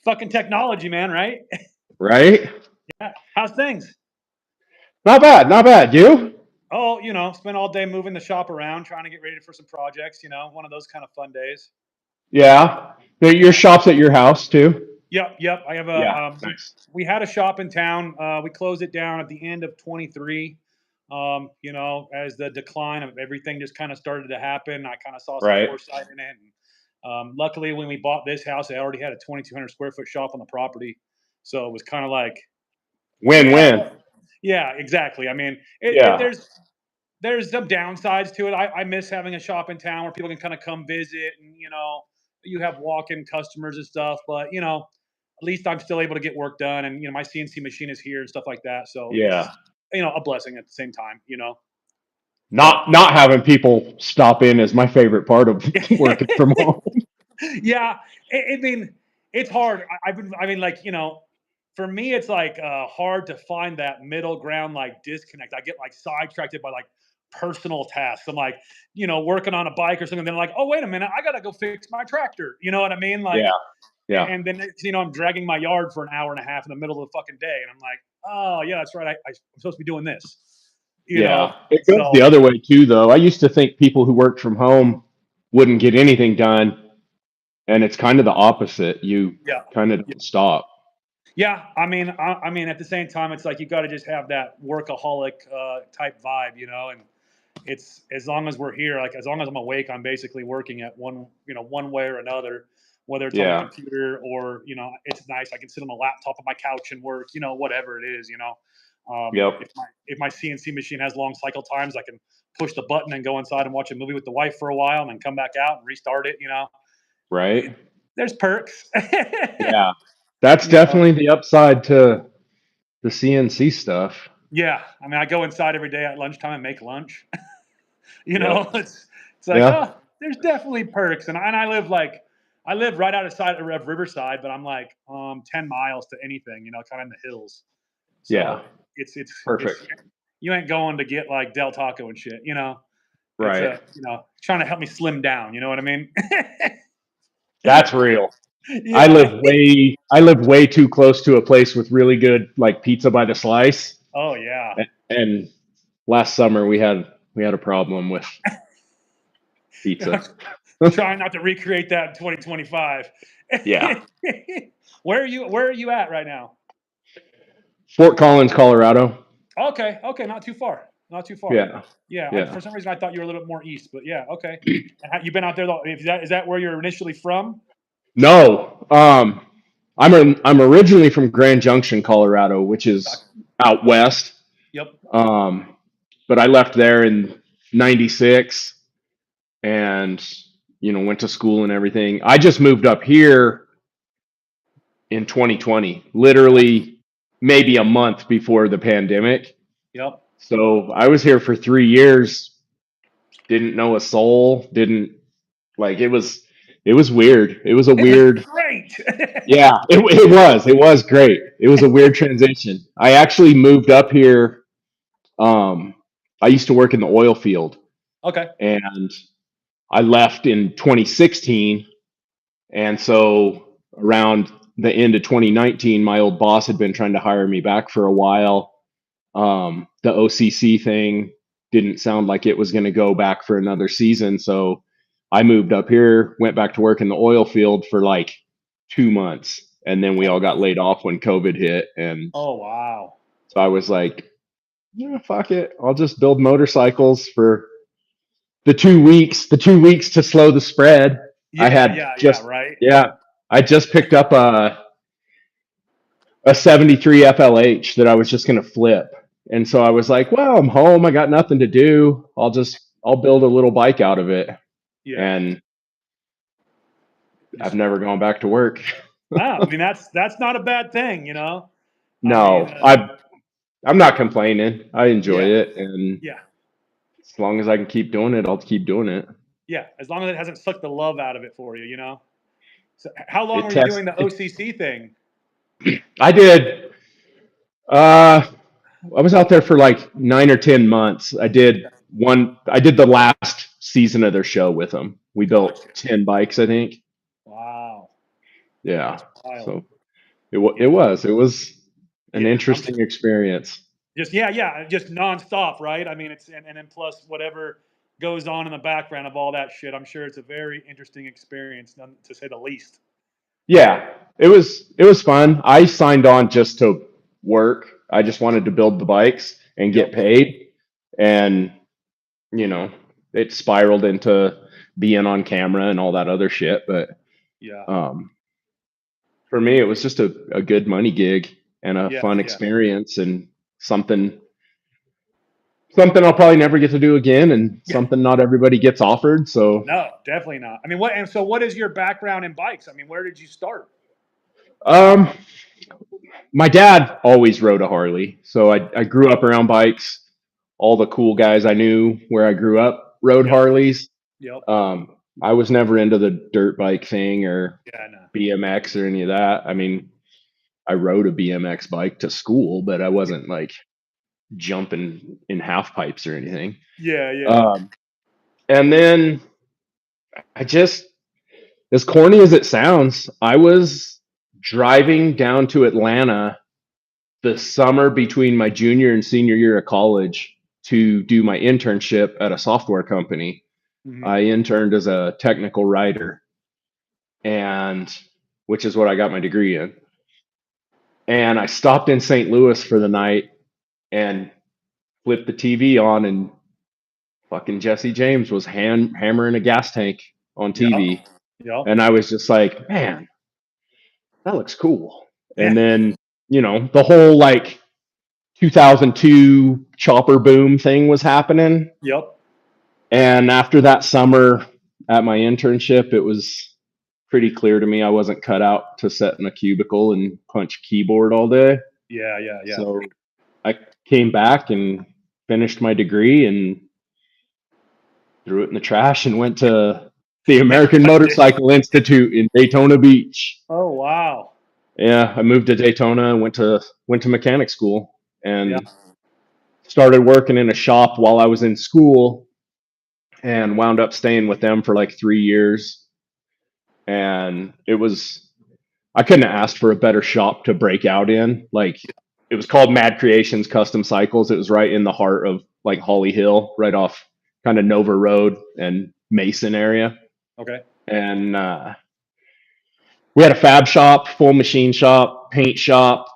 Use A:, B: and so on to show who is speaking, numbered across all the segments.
A: Fucking technology, man, right?
B: Right?
A: Yeah. How's things?
B: Not bad, not bad. You?
A: Oh, spent all day moving the shop around, trying to get ready for some projects. One of those kind of fun days.
B: Yeah. Your
A: Yeah.
B: shop's at your house too?
A: Yep. I have
B: Yeah.
A: a
B: Nice.
A: we had a shop in town. We closed it down at the end of 23. As the decline of everything just kind of started to happen, I kind of saw some
B: Right.
A: foresight in it. And, luckily, when we bought this house, I already had a 2,200 square foot shop on the property, so it was kind of like, yeah,
B: Win-win.
A: yeah, exactly. I mean,
B: Yeah.
A: there's some downsides to it. I miss having a shop in town where people can kind of come visit, and you have walk-in customers and stuff. But at least I'm still able to get work done, and my CNC machine is here and stuff like that. So
B: Yeah.
A: it's a blessing at the same time. But
B: Not having people stop in is my favorite part of working from home.
A: yeah, I mean, it's hard. For me, it's like hard to find that middle ground, like disconnect. I get like sidetracked by like personal tasks. I'm like, working on a bike or something. Then like, oh wait a minute, I gotta go fix my tractor. You know what I mean? Like,
B: Yeah. Yeah.
A: and then I'm dragging my yard for an hour and a half in the middle of the fucking day, and I'm like, oh yeah, that's right. I'm supposed to be doing this.
B: Yeah. It goes the
A: So
B: other way too, though. I used to think people who worked from home wouldn't get anything done, and it's kind of the opposite. You
A: yeah.
B: kind of don't stop.
A: Yeah, I mean, at the same time, it's like you got to just have that workaholic type vibe, and it's as long as we're here, like as long as I'm awake, I'm basically working at one way or another, whether it's on the
B: Yeah.
A: computer or it's nice. I can sit on the laptop on my couch and work, whatever it is.
B: Yep.
A: If my CNC machine has long cycle times, I can push the button and go inside and watch a movie with the wife for a while, and then come back out and restart it.
B: Right.
A: There's perks.
B: Yeah. That's
A: you know.
B: definitely the upside to the CNC stuff.
A: Yeah, I mean, I go inside every day at lunchtime and make lunch.
B: Yep.
A: It's like,
B: Yeah.
A: oh, there's definitely perks, and I live right outside of Riverside, but I'm like 10 miles to anything, kind of in the hills.
B: Yeah.
A: So it's
B: Perfect.
A: you ain't going to get like Del Taco and shit. It's
B: Right.
A: trying to help me slim down. You know what I mean?
B: That's real.
A: Yeah.
B: I live way too close to a place with really good like pizza by the slice.
A: Oh yeah.
B: And last summer we had a problem with pizza.
A: Trying not to recreate that in 2025.
B: Yeah.
A: Where are you at right now?
B: Fort Collins, Colorado.
A: Okay, not too far. Not too far.
B: Yeah.
A: Yeah,
B: Yeah.
A: for some reason I thought you were a little bit more east, but yeah, okay. You've been out there though. Is that where you're initially from?
B: No. I'm originally from Grand Junction, Colorado, which is out west.
A: Yep.
B: Um, but I left there in '96 and went to school and everything. I just moved up here in 2020, literally maybe a month before the pandemic.
A: Yep.
B: So I was here for 3 years, didn't know a soul, didn't like it was weird. It was a
A: It was
B: weird,
A: great.
B: yeah, it was great. It was a weird transition. I actually moved up here. I used to work in the oil field
A: Okay.
B: and I left in 2016. And so around the end of 2019, my old boss had been trying to hire me back for a while. The OCC thing didn't sound like it was going to go back for another season. So I moved up here, went back to work in the oil field for like 2 months. And then we all got laid off when COVID hit. And
A: Oh wow.
B: so I was like, yeah, fuck it. I'll just build motorcycles for the 2 weeks to slow the spread. I
A: Yeah,
B: had
A: yeah, yeah,
B: just,
A: right.
B: yeah, I just picked up a 73 FLH that I was just going to flip. And so I was like, well, I'm home. I got nothing to do. I'll build a little bike out of it.
A: Yeah.
B: And I've never gone back to work.
A: Ah, I mean that's not a bad thing. I
B: No,
A: mean,
B: I'm not complaining. I enjoy
A: yeah,
B: it. And
A: yeah,
B: as long as I can keep doing it, I'll keep doing it.
A: yeah. As long as it hasn't sucked the love out of it for you. So how long
B: It
A: were you
B: tests.
A: doing the OCC thing?
B: I did. I was out there for like 9 or 10 months. I did the last season of their show with them. We
A: Gotcha.
B: built 10 bikes, I think.
A: Wow,
B: Yeah.
A: that's wild.
B: So It was. It was an
A: Yeah, I'm
B: interesting experience.
A: just yeah, just nonstop, right? I mean, it's and then plus whatever goes on in the background of all that shit. I'm sure it's a very interesting experience, to say the least.
B: Yeah, it was fun. I signed on just to work. I just wanted to build the bikes and get
A: Yep.
B: paid. And, you know, it spiraled into being on camera and all that other shit. But
A: Yeah.
B: um, for me, it was just a good money gig and a
A: Yeah.
B: fun
A: Yeah.
B: experience and something something I'll probably never get to do again and
A: Yeah.
B: something not everybody gets offered. So
A: No, definitely not. I mean, what and so what is your background in bikes? I mean, where did you start?
B: um, my dad always rode a Harley. So I grew up around bikes. All the cool guys I knew where I grew up rode
A: Yep.
B: Harleys.
A: Yep.
B: I was never into the dirt bike thing or
A: Yeah. No.
B: BMX or any of that. I mean, I rode a BMX bike to school, but I wasn't like jumping in half pipes or anything.
A: Yeah. Yeah.
B: Um, and then I just, as corny as it sounds, I was driving down to Atlanta the summer between my junior and senior year of college to do my internship at a software company.
A: Hmm.
B: I interned as a technical writer, and which is what I got my degree in. And I stopped in St. Louis for the night and flipped the TV on, and fucking Jesse James was hammering a gas tank on
A: Yep.
B: TV.
A: Yep.
B: And I was just like, man, that looks cool. And
A: Yeah.
B: then, the whole like 2002 chopper boom thing was happening.
A: Yep.
B: And after that summer at my internship, it was pretty clear to me I wasn't cut out to sit in a cubicle and punch a keyboard all day.
A: Yeah. Yeah. Yeah.
B: So I came back and finished my degree and threw it in the trash and went to the American
A: I did.
B: Motorcycle Institute in Daytona Beach.
A: Oh wow.
B: Yeah, I moved to Daytona and went to mechanic school
A: Yeah.
B: and started working in a shop while I was in school and wound up staying with them for like 3 years. And I couldn't have asked for a better shop to break out in. Like, it was called Mad Creations Custom Cycles. It was right in the heart of like Holly Hill, right off kind of Nova Road and Mason area.
A: Okay.
B: And we had a fab shop, full machine shop, paint shop.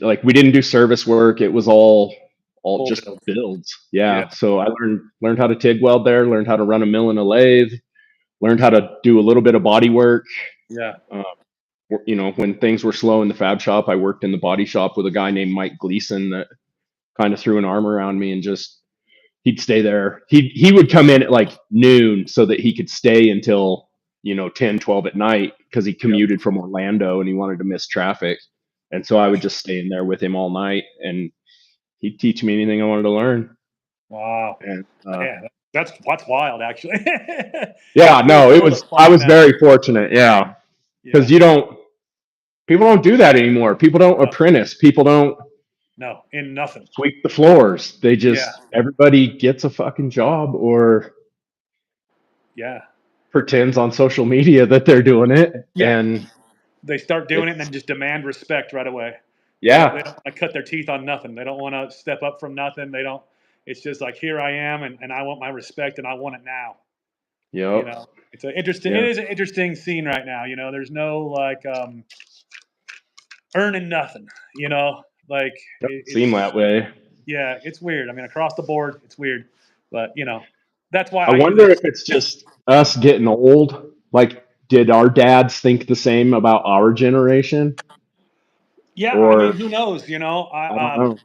B: Like, we didn't do service work. It was all
A: Full
B: just
A: build.
B: builds.
A: Yeah.
B: Yeah. So I learned how to TIG weld there, learned how to run a mill and a lathe, learned how to do a little bit of body work.
A: Yeah.
B: Uh, when things were slow in the fab shop, I worked in the body shop with a guy named Mike Gleason that kind of threw an arm around me and just he'd stay there. He would come in at like noon so that he could stay until 10, 12 at night because he
A: Yep.
B: commuted from Orlando and he wanted to miss traffic. And so I would just stay in there with him all night and he'd teach me anything I wanted to learn.
A: Wow.
B: And
A: Yeah. That's wild, actually.
B: yeah,
A: It's pretty
B: no, it
A: cool to
B: was I
A: find
B: was
A: that.
B: very fortunate. Yeah,
A: Yeah.
B: because people don't do that anymore. People don't
A: No.
B: apprentice. People don't
A: No. In nothing.
B: sweep the floors. They
A: Yeah.
B: just everybody gets a fucking job or
A: Yeah.
B: pretends on social media that they're doing it,
A: Yeah.
B: and
A: They start doing it and
B: it's
A: then just demand respect right away. They
B: yeah,
A: don't want to cut their teeth on nothing. They don't want to step up from nothing. They don't. It's just like here I am, and I want my respect, and I want it now. You
B: yep,
A: know, it's an interesting. It
B: yeah.
A: is an interesting scene right now. There's no like earning nothing. Like
B: Doesn't seem
A: it's
B: that way.
A: yeah, it's weird. I mean, across the board, it's weird. But that's why
B: I
A: I
B: wonder
A: usually
B: if it's just us getting old. Like, did our dads think the same about our generation,
A: yeah. I mean,
B: or
A: who knows?
B: I don't know.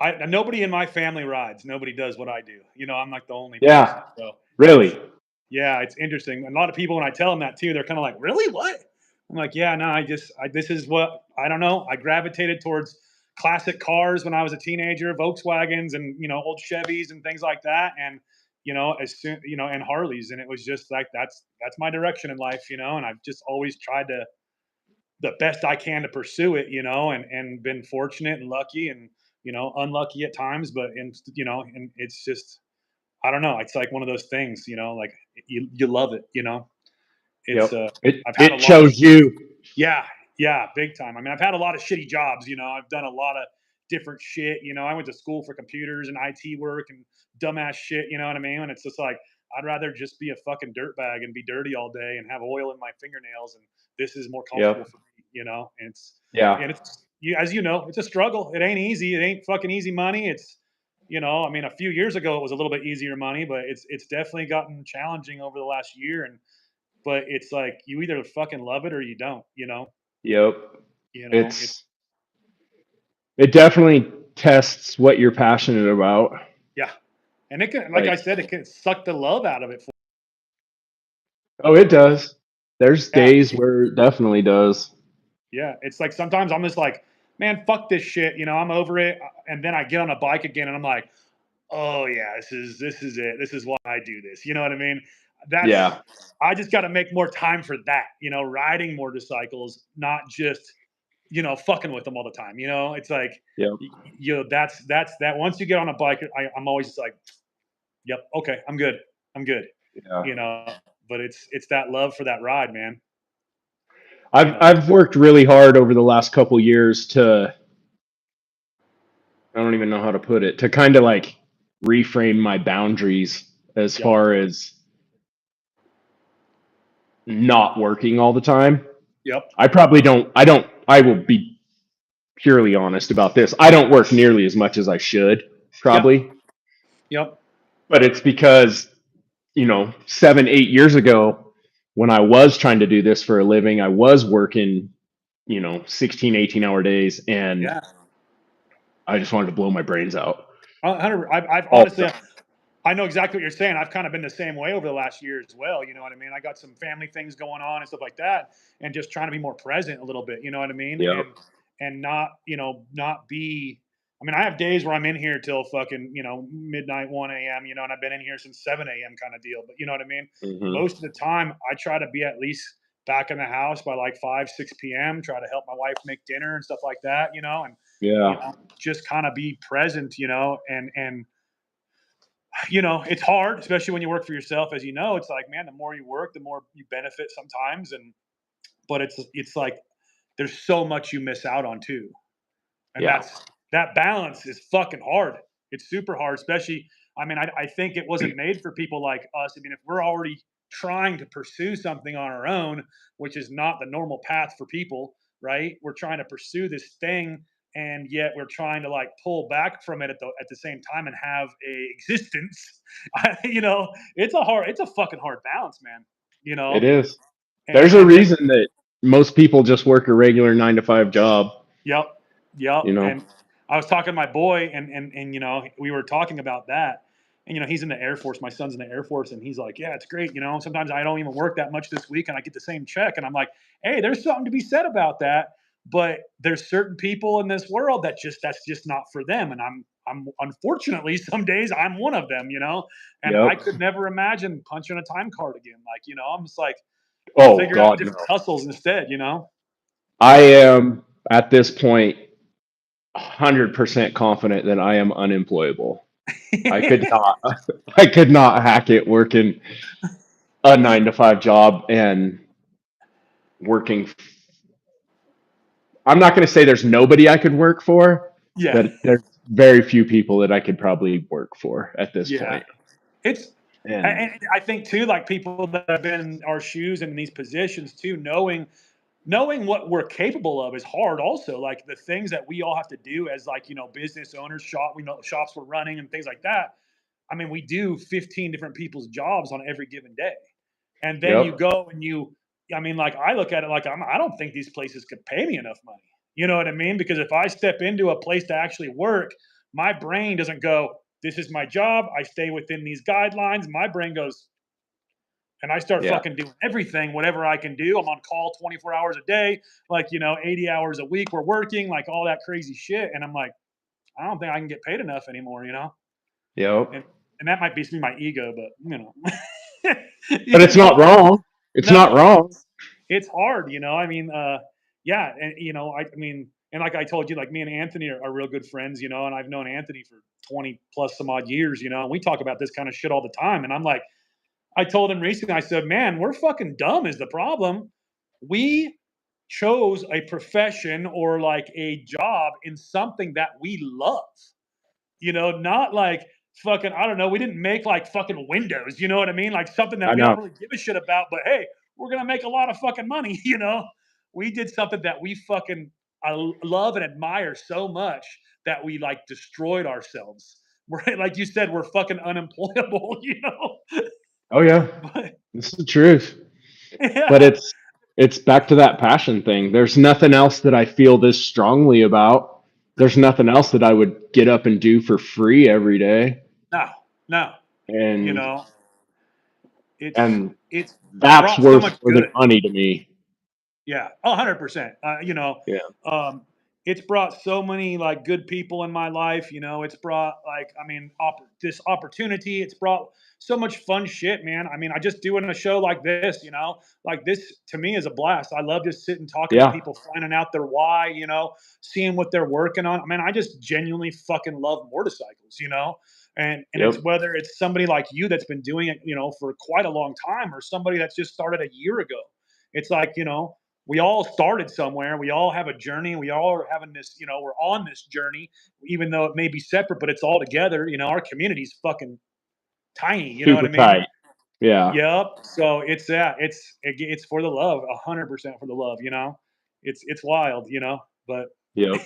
A: I'm nobody in my family rides. Nobody does what I do. I'm like the only person.
B: Yeah,
A: So it's
B: really.
A: yeah, it's interesting. And a lot of people when I tell them that too, they're kind of like, "Really? What?" I'm like, "Yeah, no, this is what I don't know. I gravitated towards classic cars when I was a teenager, Volkswagens and old Chevys and things like that, and as soon and Harleys, and it was just like that's my direction in life, and I've just always tried to the best I can to pursue it, and been fortunate and lucky and unlucky at times, but and it's just I don't know. It's like one of those things, like you love it. It's,
B: Yep. It
A: I've had a
B: it
A: lot of,
B: shows you.
A: yeah, yeah, big time. I mean, I've had a lot of shitty jobs, I've done a lot of different shit. I went to school for computers and IT work and dumbass shit, you know what I mean? And it's just like, I'd rather just be a fucking dirtbag and be dirty all day and have oil in my fingernails. And this is more comfortable
B: Yep.
A: for me. And
B: Yeah.
A: it's, as you know, it's a struggle. It ain't easy. It ain't fucking easy money. I mean, a few years ago it was a little bit easier money, but it's definitely gotten challenging over the last year. But it's like you either fucking love it or you don't.
B: Yep.
A: It's
B: It's it definitely tests what you're passionate about.
A: yeah, and it can, like I
B: Like,
A: said, it can suck the love out of it.
B: oh, it does. There's
A: Yeah,
B: days where it definitely does.
A: yeah. It's like sometimes I'm just like, man, fuck this shit. I'm over it. And then I get on a bike again, and I'm like, oh yeah, this is it. This is why I do this. You know what I mean? That's
B: Yeah.
A: I just got to make more time for that. Riding motorcycles, not just fucking with them all the time. It's like
B: Yep.
A: that's that. Once you get on a bike, I'm always just like, yep, okay, I'm good, I'm good.
B: Yeah.
A: You know, but it's that love for that ride, man. You
B: I've
A: know,
B: I've worked really hard over the last couple years to, I don't even know how to put it, to kind of like reframe my boundaries as
A: yep,
B: far as not working all the time.
A: yep,
B: I will be purely honest about this. I don't work nearly as much as I should,
A: yep,
B: probably,
A: yep,
B: but it's because, 7, 8 years ago, when I was trying to do this for a living, I was working, 16, 18-hour days, and
A: yeah.
B: I just wanted to blow my brains out
A: 100. I've
B: all the
A: honestly,
B: time.
A: I know exactly what you're saying. I've kind of been the same way over the last year as well. You know what I mean? I got some family things going on and stuff like that, and just trying to be more present a little bit. You know what I mean?
B: Yep.
A: And not not be. I mean, I have days where I'm in here till fucking midnight, 1 a.m. And I've been in here since 7 a.m. kind of deal. But you know what I mean?
B: Hmm.
A: Most of the time, I try to be at least back in the house by like 5, 6 p.m. Try to help my wife make dinner and stuff like that. And
B: Yeah.
A: just kind of be present. And it's hard, especially when you work for yourself. As you know, it's like, man, the more you work, the more you benefit sometimes. But it's like there's so much you miss out on too. And
B: Yeah.
A: that balance is fucking hard. It's super hard, especially. I mean, I think it wasn't made for people like us. I mean, if we're already trying to pursue something on our own, which is not the normal path for people, right? We're trying to pursue this thing, and yet we're trying to like pull back from it at the same time and have a existence. It's a fucking hard balance, man. You
B: It
A: know,
B: is.
A: and
B: There's a
A: and then
B: reason that most people just work a regular 9 to 5 job,
A: yep, yep.
B: you know?
A: And I was talking to my boy, and we were talking about that. And he's in the Air Force. My son's in the Air Force, and he's like, "Yeah, it's great. Sometimes I don't even work that much this week, and I get the same check." And I'm like, "Hey, there's something to be said about that." But there's certain people in this world that's just not for them. And I'm unfortunately some days I'm one of them. And I
B: Yep.
A: could never imagine punching a time card again. Like, I'm just like, I'll
B: Oh
A: figure out
B: God,
A: different
B: no.
A: hustles instead.
B: I am at this point 100% confident that I am unemployable. I could not I could not hack it working a 9 to 5 job and working. I'm not going to say there's nobody I could work for,
A: Yeah,
B: but there's very few people that I could probably work for at this
A: yeah.
B: point.
A: It's
B: And
A: and I think too, like people that have been in our shoes and in these positions too, knowing what we're capable of is hard. Also, like the things that we all have to do as like business owners, we know shops we're running and things like that. I mean, we do 15 different people's jobs on every given day, and then you
B: yep,
A: go and I mean, like I look at it like I don't think these places could pay me enough money. You know what I mean? Because if I step into a place to actually work, my brain doesn't go, "This is my job. I stay within these guidelines." My brain goes, and I start
B: yeah,
A: fucking doing everything, whatever I can do. I'm on call 24 hours a day, like 80 hours a week. We're working, like all that crazy shit, and I'm like, I don't think I can get paid enough anymore.
B: yep.
A: And that might be my ego, but
B: But it's
A: you
B: not
A: know,
B: wrong. It's not
A: no,
B: wrong.
A: it's hard. I mean, yeah, and I mean, and like I told you, like me and Anthony are real good friends, and I've known Anthony for 20 plus some odd years, and we talk about this kind of shit all the time, and I'm like, I told him recently, I said, man, we're fucking dumb is the problem. We chose a profession or like a job in something that we love, not like fucking, I don't know, we didn't make like fucking Windows, you know what I mean? Like something that
B: I
A: we don't
B: know.
A: really give a shit about, but hey, we're going to make a lot of fucking money, We did something that we fucking love and admire so much that we like destroyed ourselves. We're like you said, we're fucking unemployable,
B: Oh yeah,
A: But
B: this is the truth. But
A: yeah,
B: it's back to that passion thing. There's nothing else that I feel this strongly about. There's nothing else that I would get up and do for free every day.
A: no, no, you
B: And
A: know, it's
B: and
A: it's
B: that's
A: brought so
B: worth
A: much
B: more than
A: good.
B: money to me.
A: Yeah, 100%.
B: Yeah.
A: Um, it's brought so many like good people in my life. It's brought like, I mean, this opportunity. It's brought so much fun shit, man. I mean, I just doing a show like this, like this to me is a blast. I love just sitting talking to
B: Yeah.
A: people, finding out their why, seeing what they're working on. I mean, I just genuinely fucking love motorcycles, and it's
B: Yep.
A: whether it's somebody like you that's been doing it, for quite a long time, or somebody that's just started a year ago. It's like, we all started somewhere. We all have a journey. We all are having this, we're on this journey, even though it may be separate, but it's all together. Our community's fucking tiny. You know what
B: Super
A: I mean?
B: tight. Yeah.
A: Yep. So it's that. It's for the love, 100% for the love. It's wild. But
B: Yep.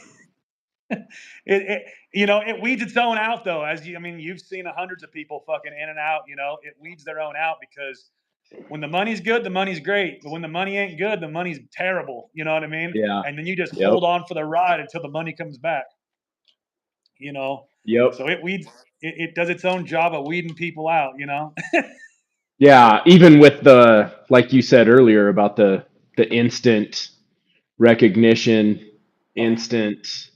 A: it weeds its own out though. I mean, you've seen hundreds of people fucking in and out. It weeds their own out because when the money's good, the money's great. But when the money ain't good, the money's terrible. You know what I mean?
B: Yeah.
A: And then you just
B: Yep.
A: hold on for the ride until the money comes back. You know,
B: Yep.
A: so it weeds. It does its own job of weeding people out.
B: Yeah. Even with the, like you said earlier about the instant recognition,
A: Oh,
B: instant,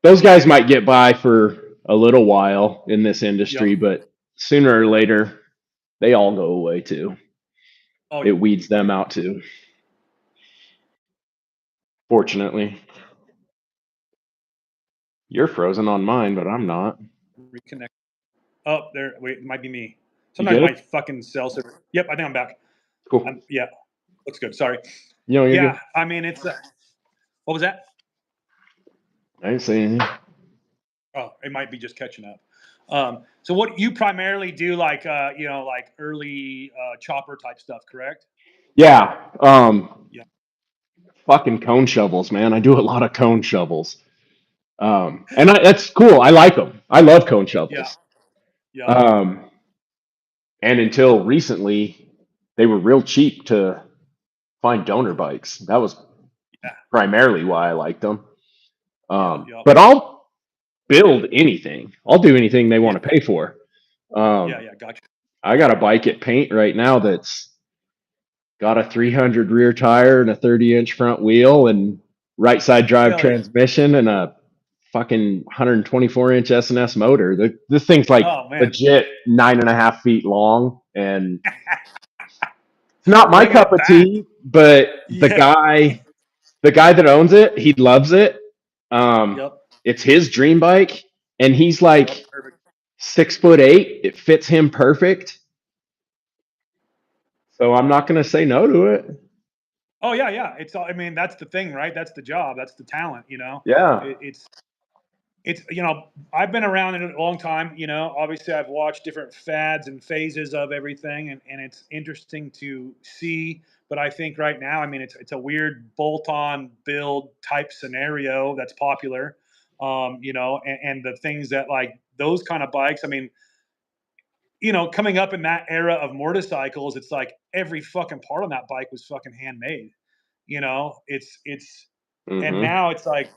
B: those guys might get by for a little while in this
A: yep.
B: industry, but sooner or later they all go away too.
A: Oh
B: It
A: yeah.
B: weeds
A: Oh
B: them
A: yeah.
B: out too. Fortunately, you're frozen on mine, but I'm not.
A: Reconnect. Oh, there. Wait, it might be me.
B: You
A: Sometimes my
B: good?
A: fucking cell server. Yep, I think I'm back.
B: Cool.
A: Yeah, looks good. Sorry.
B: You know, you're
A: Yeah,
B: good.
A: I mean it's. What was that?
B: I didn't say anything.
A: Oh, it might be just catching up. So what you primarily do, like like early chopper type stuff, correct?
B: Yeah.
A: Yeah,
B: Fucking cone shovels, man. I do a lot of cone shovels. That's cool. I like them. I love cone
A: yeah,
B: shovels.
A: yep,
B: Um, and until recently, they were real cheap to find donor bikes. That was
A: yeah,
B: primarily why I liked them.
A: yeah, yep,
B: But I'll build anything. I'll do anything they
A: yeah,
B: want to pay for.
A: yeah,
B: Um,
A: yeah. Gotcha.
B: I got a bike at Paint right now that's got a 300 rear tire and a 30-inch front wheel and right side drive
A: Hell yeah.
B: transmission and a fucking 124-inch S&S motor. This thing's like
A: Oh man,
B: legit 9.5 feet long, and it's not my
A: bringing
B: cup
A: it
B: of
A: back.
B: tea. But
A: Yeah.
B: the guy that owns it, he loves it. Um,
A: Yep.
B: it's his dream bike, and he's
A: Yep.
B: like
A: Perfect.
B: 6'8". It fits him perfect, so I'm not gonna say no to it.
A: Oh yeah, yeah. It's all. I mean, that's the thing, right? That's the job. That's the talent.
B: Yeah.
A: It's I've been around in a long time. Obviously I've watched different fads and phases of everything, and it's interesting to see. But I think right now, I mean, it's a weird bolt-on build type scenario that's popular. And the things that like those kind of bikes. I mean, coming up in that era of motorcycles, it's like every fucking part on that bike was fucking handmade. It's and
B: Hmm.
A: now it's like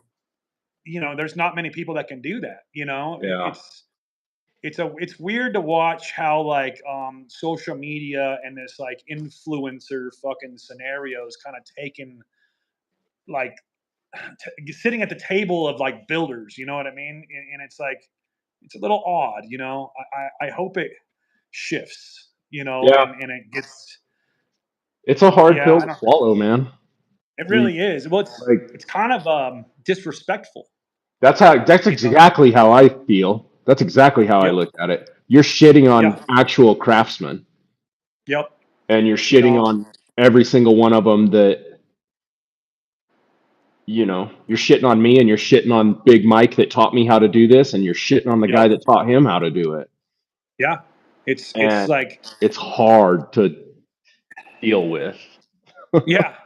A: there's not many people that can do that.
B: Yeah.
A: It's weird to watch how like social media and this like influencer fucking scenarios kind of taken like sitting at the table of like builders. You know what I mean? And it's like it's a little odd. I hope it shifts.
B: Yeah.
A: And it gets
B: It's a hard
A: yeah.
B: pill
A: I
B: to
A: don't.
B: swallow, man.
A: It
B: You
A: really is. Well,
B: like
A: it's kind of disrespectful.
B: that's
A: You know?
B: exactly how I feel. That's exactly how I
A: Yep.
B: look at it. You're shitting
A: Yeah.
B: on actual craftsmen.
A: Yep.
B: and you're
A: You
B: shitting
A: know.
B: on every single one of them that, you know, you're shitting on me and you're shitting on Big Mike that taught me how to do this and you're shitting on the guy
A: Yep.
B: that taught him how to do it.
A: Yeah. It's
B: And
A: like,
B: it's hard to deal with.
A: yeah.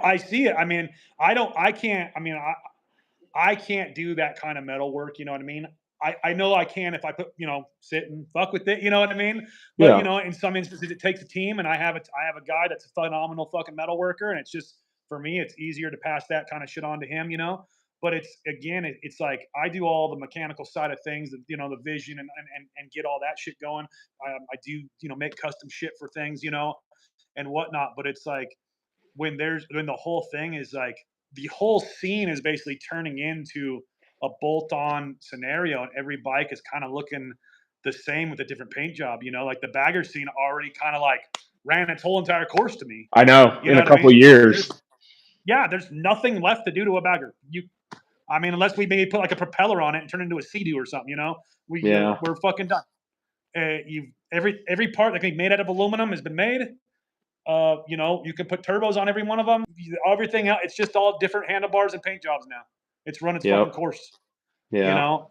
A: I see it. I mean, I can't. I mean, I can't do that kind of metal work. You know what I mean? I know I can if I put, sit and fuck with it. You know what I mean? But
B: Yeah.
A: in some instances, it takes a team, and I have a guy that's a phenomenal fucking metal worker, and it's just for me, it's easier to pass that kind of shit on to him. But it's again, it's like I do all the mechanical side of things, the vision and get all that shit going. I do make custom shit for things, and whatnot. But it's like when the whole thing is like the whole scene is basically turning into a bolt-on scenario, and every bike is kind of looking the same with a different paint job. Like the bagger scene already kind of like ran its whole entire course to me.
B: I know.
A: You
B: In
A: know
B: a
A: what I
B: couple
A: mean?
B: of years.
A: There's nothing left to do to a bagger. I mean, unless we maybe put like a propeller on it and turn it into a Sea-Doo or something.
B: Yeah.
A: We're fucking done. Every part that can be made out of aluminum has been made. You can put turbos on every one of them. Everything else, it's just all different handlebars and paint jobs now. It's run its fucking
B: Yep.
A: course. You
B: Yeah.
A: know,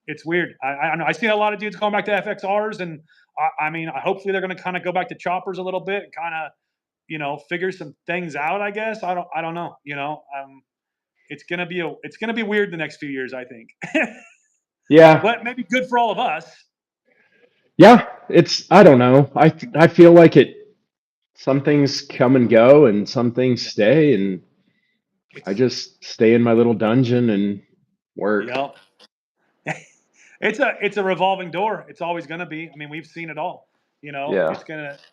A: it's weird. I know. I see a lot of dudes going back to FXRs, and I mean, hopefully they're going to kind of go back to choppers a little bit and kind of, figure some things out. I guess I don't know. It's gonna be weird the next few years. I think,
B: Yeah.
A: but maybe good for all of us.
B: Yeah. I don't know. I feel like some things come and go and some things stay, and I
A: It's
B: just stay in my little dungeon and work.
A: Yep. It's a revolving door. It's always going to be. I mean, we've seen it all.
B: Yeah.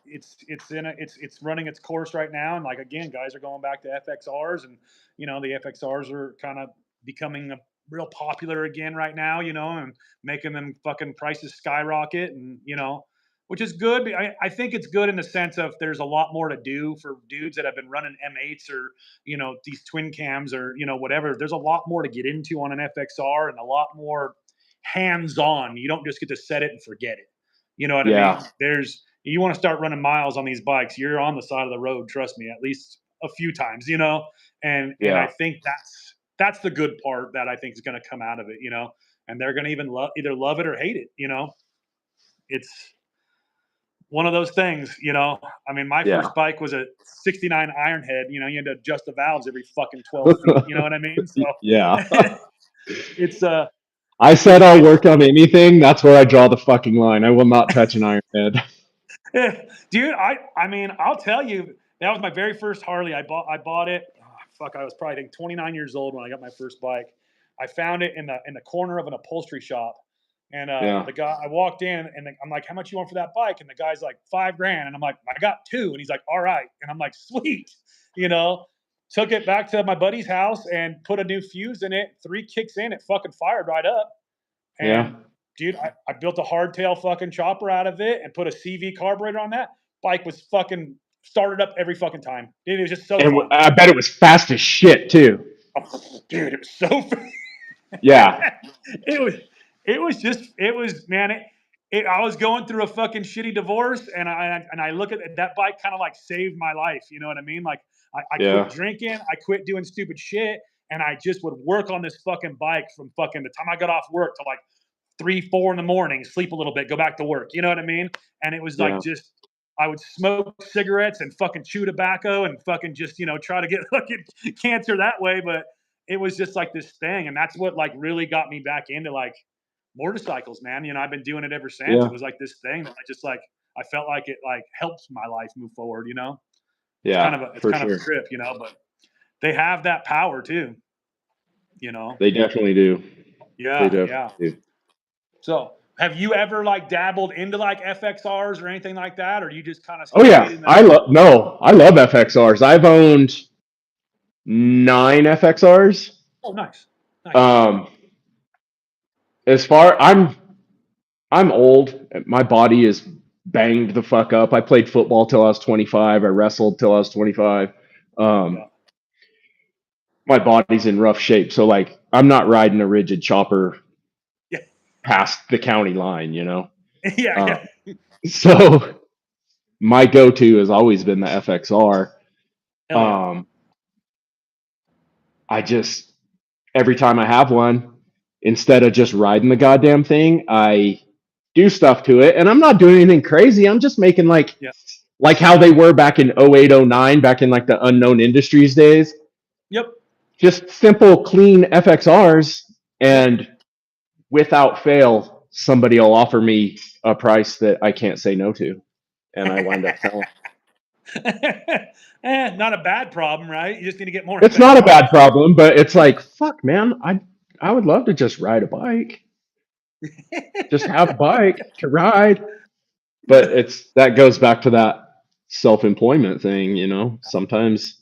A: It's running its course right now, and like again, guys are going back to FXRs, and the FXRs are kind of becoming real popular again right now. And making them fucking prices skyrocket, and which is good. I think it's good in the sense of there's a lot more to do for dudes that have been running M8s or these twin cams or whatever. There's a lot more to get into on an FXR and a lot more hands on. You don't just get to set it and forget it. You know what I mean?
B: Yeah.
A: You want to start running miles on these bikes, you're on the side of the road, trust me, at least a few times, and I
B: Yeah.
A: think that's the good part that I think is going to come out of it, and they're going to even either love it or hate it. It's one of those things. I mean, my
B: Yeah.
A: first bike was a 69 Ironhead. You had to adjust the valves every fucking 12 feet. You know what I mean? So
B: Yeah.
A: it's
B: I said I'll
A: it's
B: work on anything. That's where I draw the fucking line. I will not touch an iron head.
A: dude. I mean, I'll tell you, that was my very first Harley. I bought it. Oh, fuck, I was probably, I think, 29 years old when I got my first bike. I found it in the corner of an upholstery shop, and
B: Yeah.
A: the guy, I walked in, and I'm like, "How much you want for that bike?" And the guy's like, $5,000, and I'm like, "I got two," and he's like, "All right," and I'm like, "Sweet," you know. Took it back to my buddy's house and put a new fuse in it. 3 kicks in, it fucking fired right up.
B: Yeah.
A: And dude, I built a hardtail fucking chopper out of it and put a CV carburetor on that. Bike was fucking started up every fucking time. Dude, it was just so
B: And
A: fun.
B: I bet it was fast as shit too.
A: Oh, dude, it was so fun.
B: Yeah.
A: it was it was man I was going through a fucking shitty divorce, and I look at that bike, kind of like saved my life. You know what I mean? Like I quit
B: Yeah.
A: drinking, I quit doing stupid shit, and I just would work on this fucking bike from fucking the time I got off work to like 3, 4 in the morning, sleep a little bit, go back to work. You know what I mean? And it was like
B: Yeah.
A: just I would smoke cigarettes and fucking chew tobacco and fucking just try to get fucking cancer that way. But it was just like this thing, and that's what like really got me back into like motorcycles, man. I've been doing it ever since. It
B: Yeah.
A: was like this thing that I just like. I felt like it like helps my life move forward.
B: Yeah.
A: It's
B: For
A: kind of a
B: sure.
A: trip, but they have that power too. You know?
B: They definitely do. They
A: Yeah,
B: definitely
A: yeah.
B: do.
A: So, have you ever like dabbled into like FXRs or anything like that, or you just kind of
B: Oh
A: stayed
B: yeah.
A: in the?
B: I love FXRs. I've owned 9 FXRs.
A: Oh, nice, nice.
B: Um, as far I'm old. My body is banged the fuck up. I played football till I was 25. I wrestled till I was 25.
A: Yeah,
B: Um, my body's in rough shape. So like I'm not riding a rigid chopper
A: yeah,
B: past the county line.
A: yeah,
B: Um,
A: yeah.
B: so my go-to has always been the FXR.
A: Hell yeah.
B: Um, I just every time I have one, instead of just riding the goddamn thing, I do stuff to it, and I'm not doing anything crazy. I'm just making
A: Yeah.
B: like how they were back in 08, 09, back in like the unknown industries days.
A: Yep.
B: Just simple, clean FXRs,
A: Yep.
B: and without fail, somebody will offer me a price that I can't say no to, and I wind up selling.
A: Not a bad problem, right? You just need to get more
B: It's not a
A: FXRs.
B: bad problem, but it's like, fuck, man, I would love to just ride a bike, just have a bike to ride. But it's that goes back to that self-employment thing, you know. Sometimes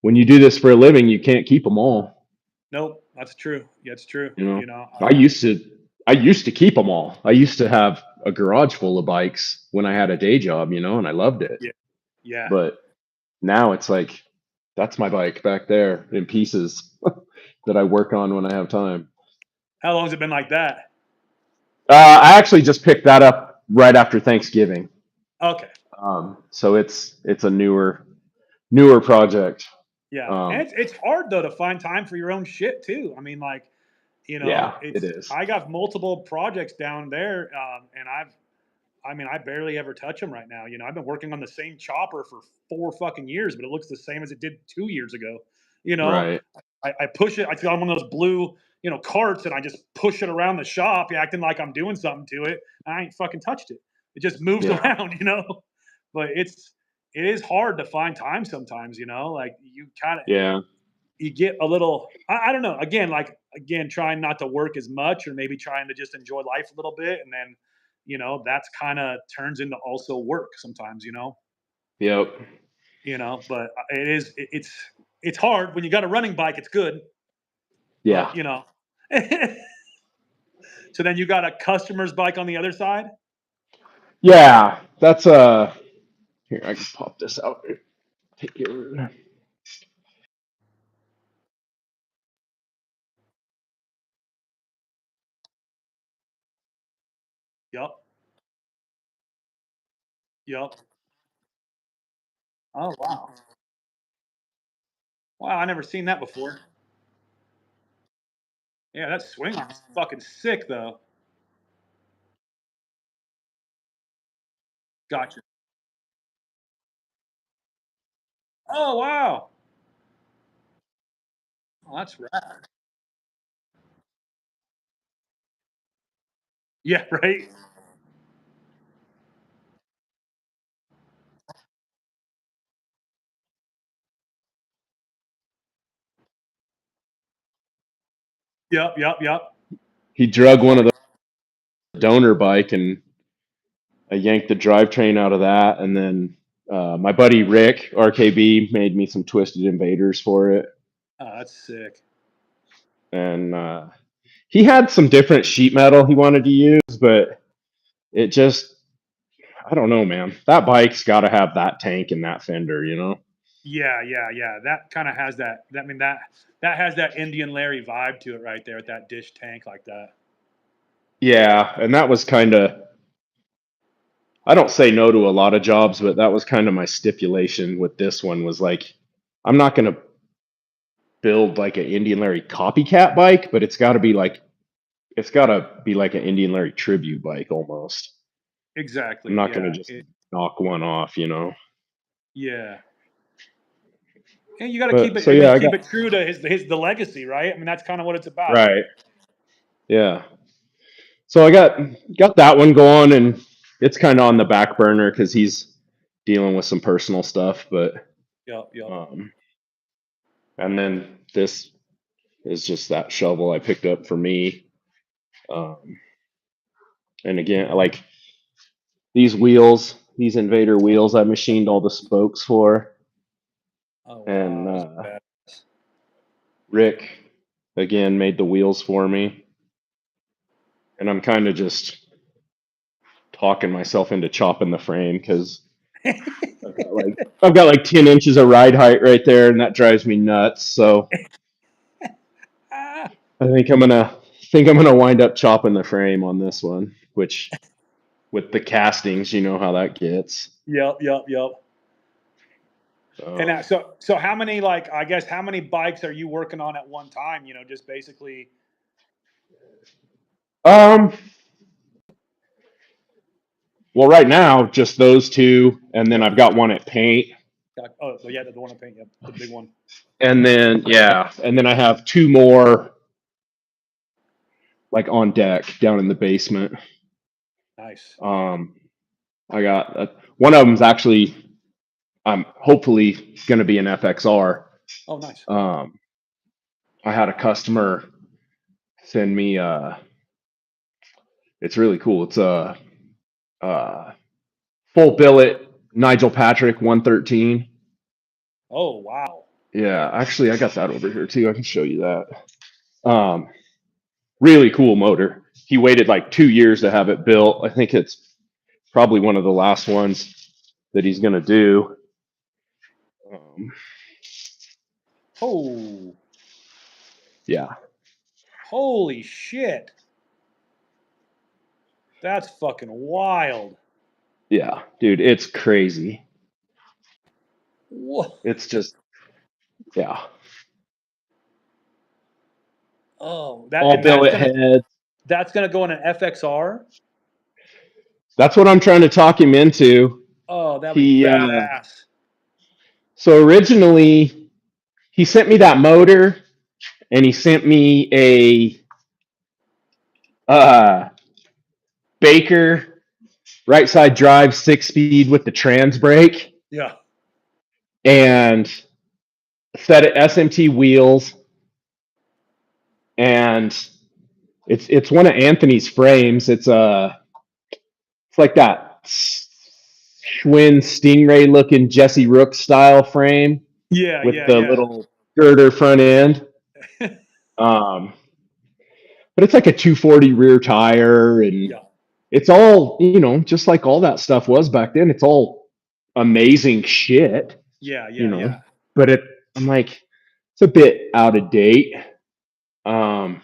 B: when you do this for a living, you can't keep them all,
A: Nope, that's true. Yeah, it's true.
B: you know.
A: You know,
B: I used to I used to keep them all. I used to have a garage full of bikes when I had a day job, you know, and I loved it.
A: yeah, yeah.
B: But now it's like that's my bike back there in pieces that I work on when I have time.
A: How long has it been like that?
B: I actually just picked that up right after Thanksgiving.
A: Okay.
B: So it's a newer project.
A: Yeah, and
B: Um,
A: it's hard though to find time for your own shit too. I mean, like,
B: yeah, it
A: it's
B: is.
A: I got multiple projects down there, and I mean, I barely ever touch them right now. I've been working on the same chopper for 4 fucking years, but it looks the same as it did 2 years ago. You know,
B: Right.
A: I push it. I got one of those blue, carts, and I just push it around the shop, acting like I'm doing something to it. I ain't fucking touched it. It just moves
B: Yeah.
A: around. But it is hard to find time sometimes. Like you kind of
B: Yeah.
A: you get a little. I don't know. Again, trying not to work as much, or maybe trying to just enjoy life a little bit, and then that's kind of turns into also work sometimes.
B: Yep.
A: But it's hard when you got a running bike. It's good, but
B: Yeah.
A: so then you got a customer's bike on the other side.
B: Yeah. That's here, I can pop this out. Take your
A: Yep. Yep. Oh wow. Wow, I never seen that before. Yeah, that swing arm's fucking sick though. Gotcha. Oh wow. Oh, that's rad. Yeah, right. Yep, yep, yep.
B: he drug one of the donor bike and I yanked the drivetrain out of that, and then my buddy Rick RKB made me some twisted invaders for it,
A: Oh, that's sick.
B: and he had some different sheet metal he wanted to use, but it just I don't know, man. That bike's got to have that tank and that fender, you know?
A: Yeah, yeah, yeah. That kind of has that. I mean that has that Indian Larry vibe to it right there with that dish tank like that.
B: Yeah, and that was kind of I don't say no to a lot of jobs, but that was kind of my stipulation with this one was like I'm not going to build like an Indian Larry copycat bike, but it's got to be like an Indian Larry tribute bike almost. I'm
A: Exactly.
B: not going to
A: Yeah.
B: just knock one off, you know.
A: Yeah. And you got to keep
B: But
A: it.
B: so
A: I
B: yeah,
A: mean,
B: I
A: keep
B: got
A: it true to his the legacy, right? I mean, that's kind of what it's about.
B: right. Yeah. So I got that one going, and it's kind of on the back burner because he's dealing with some personal stuff. But
A: Yep. Yep.
B: um, and then this is just that shovel I picked up for me. Um, and again, like these wheels, these Invader wheels, I machined all the spokes for,
A: Oh
B: and
A: wow, that's bad.
B: Rick again made the wheels for me. And I'm kind of just talking myself into chopping the frame because I've got like 10 inches of ride height right there, and that drives me nuts. So
A: Ah,
B: I think I'm gonna wind up chopping the frame on this one, which with the castings, you know how that gets.
A: Yep, yep, yep. And
B: Um,
A: so how many, like, I guess, how many bikes are you working on at one time? Just basically.
B: um, well, right now, just those two, and then
A: Yep.
B: I've got one at paint,
A: Oh, yeah, the one I paint. Yep, the big one.
B: and then yeah, and then I have two more like on deck down in the basement.
A: Nice.
B: Um, I got one of them's actually I'm hopefully going to be an FXR.
A: Oh, nice.
B: Um, I had a customer send me it's really cool. It's a full billet Nigel Patrick 113.
A: Oh, wow.
B: Yeah, actually I got that over here too. I can show you that. Really cool motor. He waited like 2 years to have it built. I think it's probably one of the last ones that he's going to do. Um,
A: Oh,
B: yeah,
A: holy shit. That's fucking wild.
B: yeah, dude, it's crazy.
A: Whoa.
B: It's just, yeah,
A: Oh,
B: all billet heads.
A: that's gonna go in an FXR.
B: That's what I'm trying to talk him into.
A: Oh, that'd be
B: He
A: badass.
B: so originally he sent me that motor, and he sent me a Baker right side drive 6 speed with the trans brake
A: Yeah.
B: and set of SMT wheels, and it's one of Anthony's frames. It's like that Schwinn Stingray looking Jesse Rook style frame
A: Yeah,
B: with
A: yeah,
B: the
A: yeah.
B: little girder front end. Um, but it's like a 240 rear tire, and
A: Yeah.
B: it's all, just like all that stuff was back then. It's all amazing shit,
A: Yeah,
B: you
A: yeah,
B: know.
A: yeah.
B: But I'm like, it's a bit out of date. Um,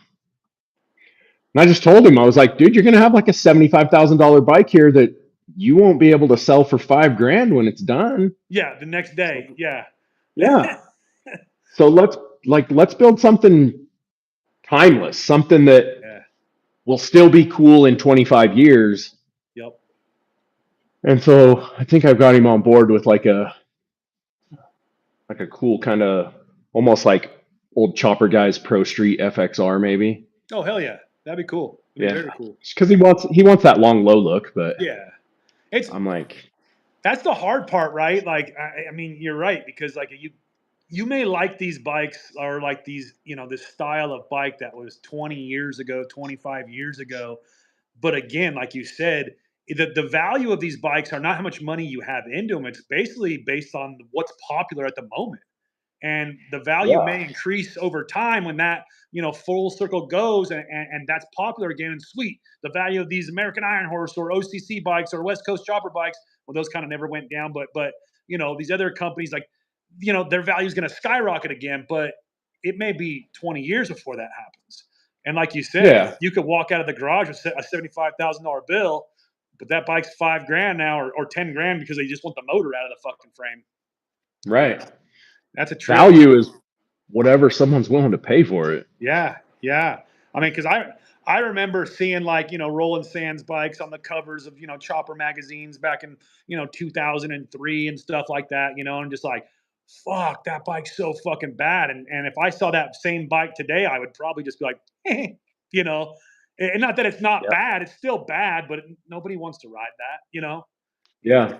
B: and I just told him, I was like, dude, you're gonna have like a $75,000 bike here that you won't be able to sell for 5 grand when it's done.
A: Yeah, the next day.
B: So
A: Yeah.
B: yeah. So let's build something timeless, something that
A: Yeah.
B: will still be cool in 25 years.
A: Yep.
B: And so I think I've got him on board with like a cool kind of almost like old chopper guys Pro Street FXR maybe.
A: Oh, hell yeah. That'd be cool. That'd be
B: Yeah.
A: very cool.
B: Because he wants that long low look, but
A: Yeah. It's
B: I'm like,
A: That's the hard part, right? Like, I mean, you're right, because like you may like these bikes, or like these, this style of bike that was 20 years ago, 25 years ago. But again, like you said, the value of these bikes are not how much money you have into them. It's basically based on what's popular at the moment. And the value
B: yeah,
A: may increase over time when that, full circle goes, and that's popular again. And sweet, the value of these American Iron Horse or OCC bikes or West Coast chopper bikes, well, those kind of never went down. But these other companies, like, their value is going to skyrocket again. But it may be 20 years before that happens. And like you said,
B: yeah,
A: you could walk out of the garage with a $75,000 bill, but that bike's 5 grand now, or 10 grand, because they just want the motor out of the fucking frame.
B: right.
A: That's a trip.
B: Value is whatever someone's willing to pay for it.
A: Yeah, yeah. I mean, because I remember seeing, like, Roland Sands bikes on the covers of, chopper magazines back in, 2003 and stuff like that. And just like, fuck, that bike's so fucking bad. And if I saw that same bike today, I would probably just be like, you know, and not that it's not
B: Yeah.
A: bad, it's still bad, but nobody wants to ride that.
B: Yeah.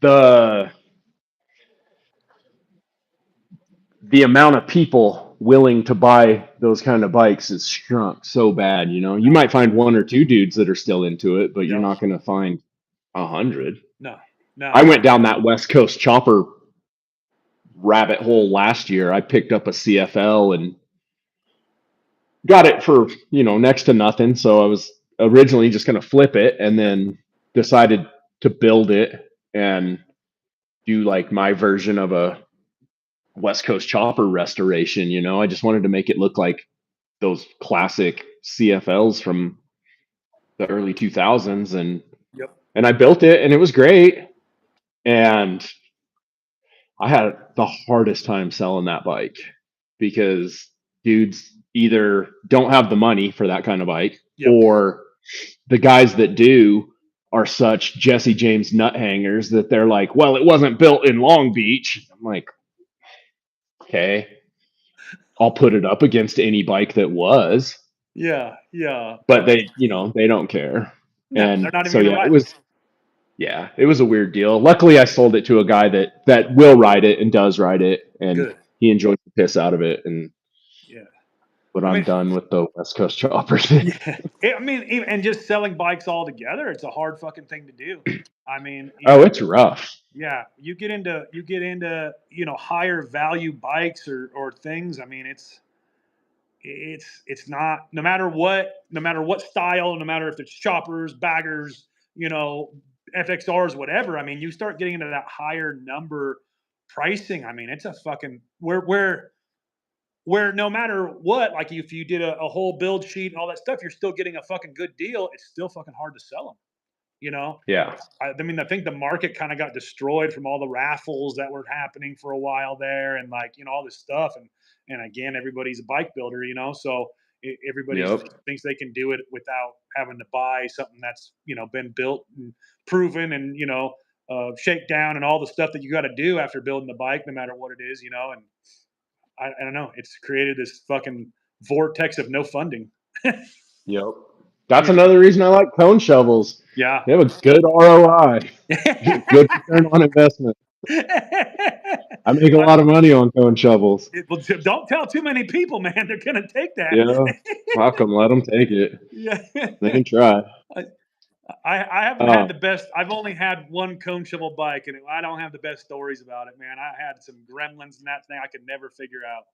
B: The the amount of people willing to buy those kind of bikes is shrunk so bad. You
A: No,
B: might find one or two dudes that are still into it, but you're
A: yep,
B: not going to find 100.
A: no,
B: I
A: no,
B: went down that West Coast chopper rabbit hole last year. I picked up a CFL and got it for, next to nothing. So I was originally just going to flip it, and then decided to build it and do like my version of a West Coast chopper restoration. I just wanted to make it look like those classic CFLs from the early 2000s, and
A: yep,
B: and I built it, and it was great. And I had the hardest time selling that bike because dudes either don't have the money for that kind of bike,
A: Yep.
B: or the guys that do are such Jesse James nut hangers that they're like, well, it wasn't built in Long Beach. I'm like, okay, I'll put it up against any bike that was,
A: Yeah. Yeah.
B: but they don't care.
A: No, they're
B: And
A: not even
B: so,
A: gonna ride it.
B: yeah, it was a weird deal. Luckily, I sold it to a guy that will ride it and does ride it, and
A: Good.
B: he enjoys the piss out of it. And
A: Yeah.
B: but
A: I
B: I'm
A: mean,
B: done with the West Coast choppers.
A: yeah. I mean, and just selling bikes altogether, it's a hard fucking thing to do. I mean,
B: Oh, it's rough.
A: yeah, you get into higher value bikes or things. I mean, it's not, no matter what style, no matter if it's choppers, baggers, FXRs, whatever. I mean, you start getting into that higher number pricing. I mean, it's a fucking where no matter what, like if you did a whole build sheet and all that stuff, you're still getting a fucking good deal. It's still fucking hard to sell them. You know,
B: Yeah.
A: I mean, I think the market kind of got destroyed from all the raffles that were happening for a while there, and like all this stuff. And again, everybody's a bike builder, so everybody
B: Yep.
A: thinks they can do it without having to buy something that's been built and proven and shakedown and all the stuff that you got to do after building the bike, no matter what it is. And I don't know, it's created this fucking vortex of no funding.
B: Yep. That's
A: Yeah.
B: another reason I like cone shovels.
A: Yeah.
B: They have a good ROI, good return on investment. I make a lot of money on cone shovels.
A: Well, don't tell too many people, man. They're gonna take that.
B: Yeah. Welcome. Let them take it.
A: Yeah.
B: They can try.
A: I, I haven't had
B: Uh,
A: the best. I've only had one cone shovel bike, and I don't have the best stories about it, man. I had some gremlins and that thing I could never figure out.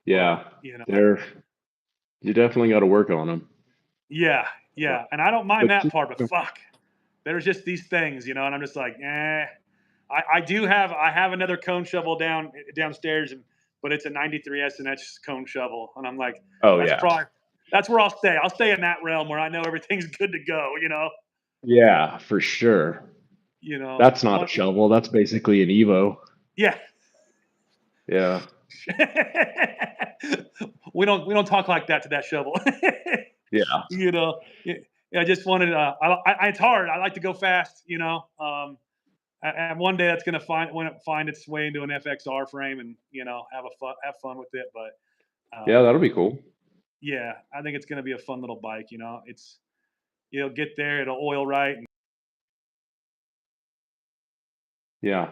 A: But
B: yeah. You definitely got to work on them.
A: yeah, yeah, and I don't mind
B: But
A: that part. But fuck, there's just these things, and I'm just like, eh. I have another cone shovel downstairs, but it's a '93 SNH cone shovel, and I'm like,
B: oh
A: that's
B: yeah.
A: probably that's where I'll stay. I'll stay in that realm where I know everything's good to go.
B: Yeah, for sure. That's not a
A: What?
B: shovel. That's basically an Evo.
A: Yeah.
B: Yeah.
A: we don't talk like that to that shovel.
B: Yeah.
A: Yeah, I just wanted. It's hard. I like to go fast. And one day that's gonna find its way into an FXR frame, and have fun with it. But
B: Yeah, that'll be cool.
A: yeah, I think it's gonna be a fun little bike. It'll get there, it'll oil right.
B: Yeah.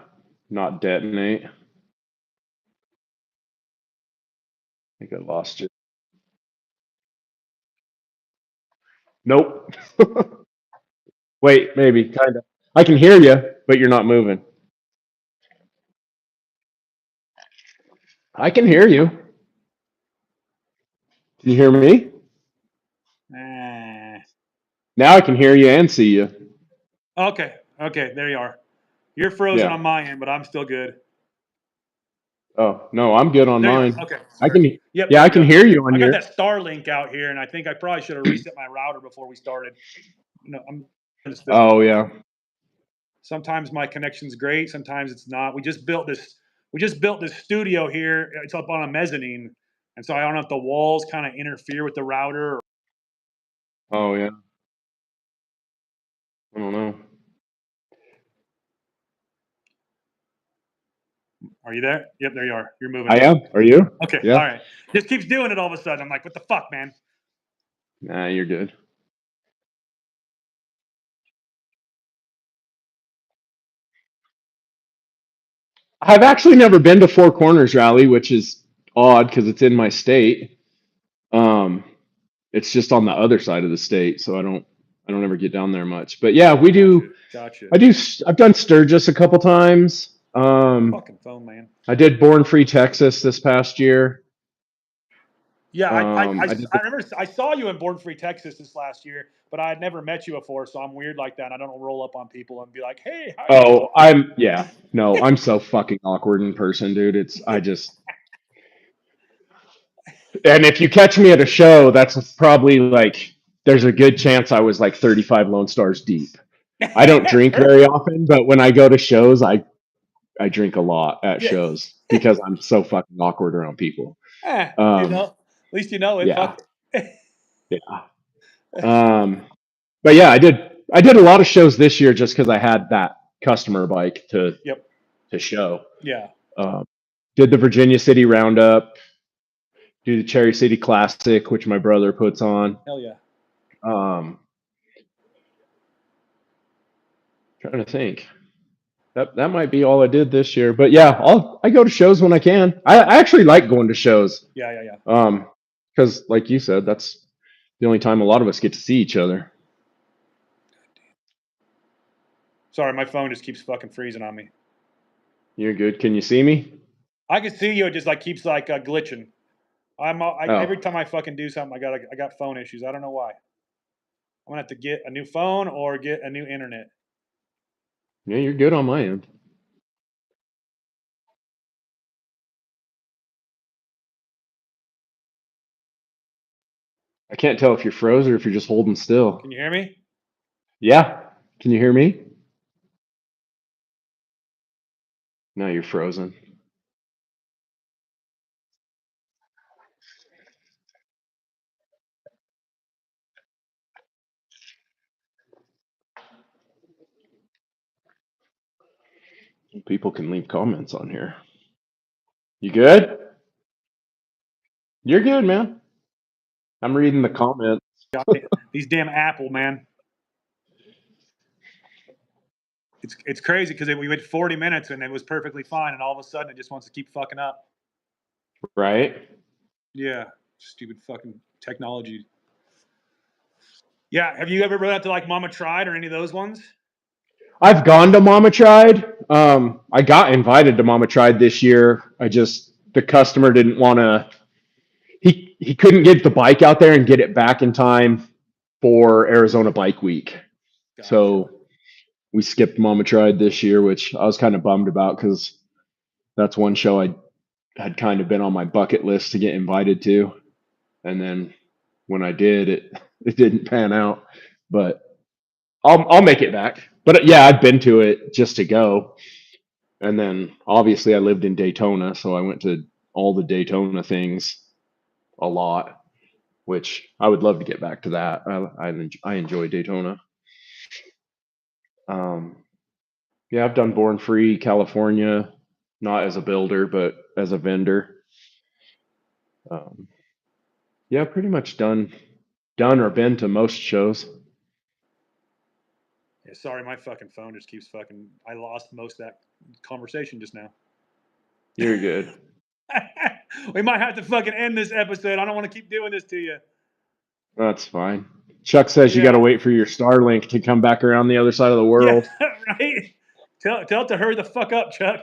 B: Not detonate. I think I lost you. Nope. Wait, maybe, kind of. I can hear you, but you're not moving. I can hear you. Can you hear me?
A: Eh.
B: Now I can hear you and see you.
A: Okay, there you are. You're frozen
B: Yeah.
A: on my end, but I'm still good.
B: Oh, no, I'm good on
A: There you
B: mine.
A: are. Okay.
B: I can,
A: Yep.
B: yeah,
A: There
B: I
A: we
B: can
A: go.
B: hear you on
A: I got
B: here.
A: that Starlink out here, and I think I probably should have reset my router before we started. I'm just this.
B: Oh, yeah.
A: Sometimes my connection's great, sometimes it's not. We just built this. Studio here. It's up on a mezzanine, and so I don't know if the walls kind of interfere with the router.
B: Oh, yeah. I don't know.
A: Are you there? Yep, there you are. You're moving.
B: I am. Are you?
A: Okay.
B: Yeah.
A: All right. Just keeps doing it all of a sudden. I'm like, what the fuck, man?
B: Nah, you're good. I've actually never been to Four Corners Rally, which is odd because it's in my state. Um, it's just on the other side of the state, so I don't ever get down there much. But yeah, we do.
A: Gotcha.
B: I've done Sturgis a couple times.
A: Fucking phone, man.
B: I did Born Free Texas this past year.
A: Yeah,
B: I did
A: I remember I saw you in Born Free Texas this last year, but I had never met you before, so I'm weird like that. And I don't roll up on people and be like, "Hey, how you
B: Oh, I'm so fucking awkward in person, dude. And if you catch me at a show, that's probably like, there's a good chance I was like 35 Lone Stars deep. I don't drink very often, but when I go to shows, I drink a lot at
A: Yeah.
B: shows because I'm so fucking awkward around people.
A: At least you know it.
B: Yeah,
A: Fuck it.
B: yeah. Um, but yeah, I did a lot of shows this year just because I had that customer bike
A: Yep.
B: to show.
A: Yeah.
B: Um, did the Virginia City Roundup, do the Cherry City Classic, which my brother puts on.
A: Hell yeah.
B: Um, trying to think. That might be all I did this year. But yeah, I go to shows when I can. I actually like going to shows.
A: Yeah. Yeah. Yeah.
B: Because like you said, that's the only time a lot of us get to see each other.
A: Sorry, my phone just keeps fucking freezing on me.
B: You're good. Can you see me?
A: I can see you. It just like keeps like glitching. Every
B: Oh,
A: time I fucking do something, I got phone issues. I don't know why. I'm gonna have to get a new phone or get a new internet.
B: yeah, you're good on my end. I can't tell if you're froze or if you're just holding still.
A: Can you hear me?
B: Yeah. Can you hear me? No, you're frozen. People can leave comments on here. You good? You're good, man. I'm reading the comments.
A: These damn Apple, man. It's crazy because we went 40 minutes and it was perfectly fine, and all of a sudden it just wants to keep fucking up.
B: Right?
A: Yeah, stupid fucking technology. Yeah, have you ever run out to like Mama Tried or any of those ones?
B: I've gone to Mama Tried. I got invited to Mama Tried this year. The customer didn't want to. He couldn't get the bike out there and get it back in time for Arizona Bike Week.
A: Gotcha.
B: So we skipped Mama Tried this year, which I was kind of bummed about because that's one show I had kind of been on my bucket list to get invited to. And then when I did, it didn't pan out. But I'll make it back. But yeah, I've been to it just to go. And then obviously I lived in Daytona, so I went to all the Daytona things a lot, which I would love to get back to that. I enjoy Daytona. Um, yeah, I've done Born Free California, not as a builder, but as a vendor. Um, yeah, pretty much done or been to most shows.
A: Yeah, sorry, my fucking phone just keeps fucking. I lost most of that conversation just now.
B: You're good.
A: We might have to fucking end this episode. I don't want to keep doing this to you.
B: That's fine. Chuck says you got to
A: Yeah.
B: wait for your Starlink to come back around the other side of the
A: Yeah,
B: world.
A: right. Tell it to hurry the fuck up, Chuck.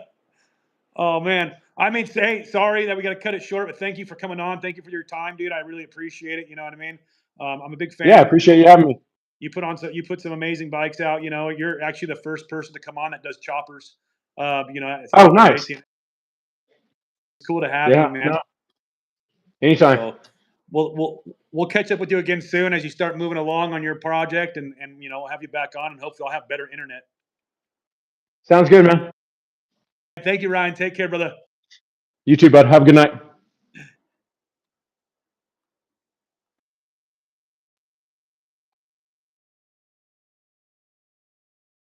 A: Oh man. I mean, say sorry that we got to cut it short, but thank you for coming on. Thank you for your time, dude. I really appreciate it. You know what I mean? I'm a big fan.
B: Yeah, I appreciate you having me.
A: You put some amazing bikes out. You know, you're actually the first person to come on that does choppers. It's
B: Oh, nice.
A: racing. It's cool to have
B: Yeah,
A: you, man.
B: no, anytime.
A: So we'll catch up with you again soon as you start moving along on your project, and have you back on, and hopefully I'll have better internet.
B: Sounds good, man.
A: Thank you, Ryan. Take care, brother.
B: You too, bud. Have a good night.